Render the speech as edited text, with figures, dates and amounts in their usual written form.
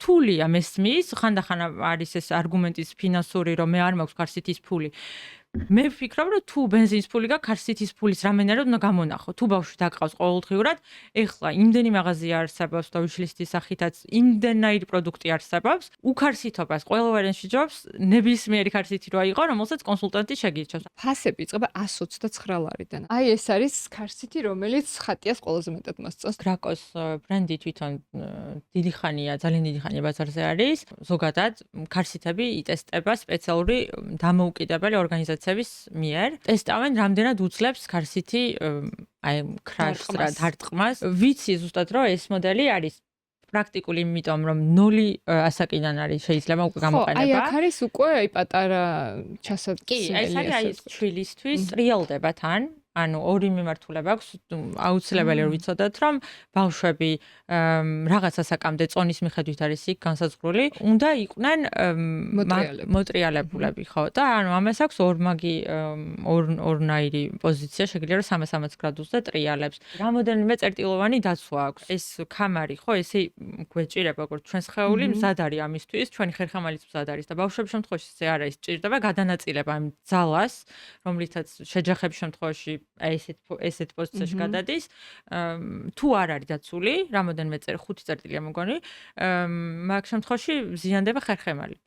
რთულია მესმის, ხანდახან არის ეს არგუმენტის ფინანსური, რომ მე არ მაქვს ქარსითის ფული. მე ვფიქრობ, რომ თუ ბენზინის ფული გაქვს, ქარსითის ფულის რამენერად უნდა გამონახო. თუ ბავშვი დაკყავს ყოველდღიურად, ეხლა იმდენი მაღაზია არსებობს და wishlist-ის სახითაც იმდენაირი პროდუქტი არსებობს, უქარსითობას ყველა ვარიანტში ჯობს ნებისმიერი ქარსითი რო აიღო, რომელსაც კონსულტანტი შეგირჩევს. ფასები იწყება 129 ლარიდან. აი ეს არის ქარსითი, რომელიც ხატიას ყველაზე მეტად მოსწონს. გრაკოს ბრენდი თვითონ დიდი ხანია, ძალიან დიდი ხანია ბაზარზე არის. ზოგადად ქარსითები იტესტება სპეციალური დამოუკიდებელი ორგანიზაცია მიერ ტესტავენ რამდენად უძლებს ქარსითი აი crash-ს რა დარტყმას. ვიცი ზუსტად რომ ეს მოდელი არის პრაქტიკული, იმიტომ რომ 0 ასაკიდან არის შეიძლება უკვე გამოყენება. აი აქ არის უკვე აი პატარა ჩასაწყისი. კი, ეს არის ჩვილისთვის ტრიალდება თან. ანუ ორი მიმართულება აქვს, აუცილებელი რომ ვიცოდეთ, რომ ბავშვები რაღაც ასაკამდე წონის მიხედვით არის იქ განსაზღვრული, უნდა იყვნენ მოტრიალებულები, ხო? და ანუ ამას აქვს ორმაგი ორნაირი პოზიცია, შეიძლება რომ 360 გრადუსზე ტრიალებს. რამოდენიმე წერტილოვანი დაცვა აქვს. ეს კამარი, ხო, ესე გვეჭირება, როგორც ჩვენს ხეული მზად არის ამისთვის, ჩვენი ხერხემალიც მზად არის და ბავშვების შემთხვევაში ეს არ არის, სჭირდება გადანაწილება იმ ძალას, რომლითაც შეჯახების შემთხვევაში ესეთ პოზიციაში გადადის. თუ არ არის დაცული, რამოდენიმე 5 წერტილია მგონი, მაგ შემთხვევაში ზიანდება ხერხემალი.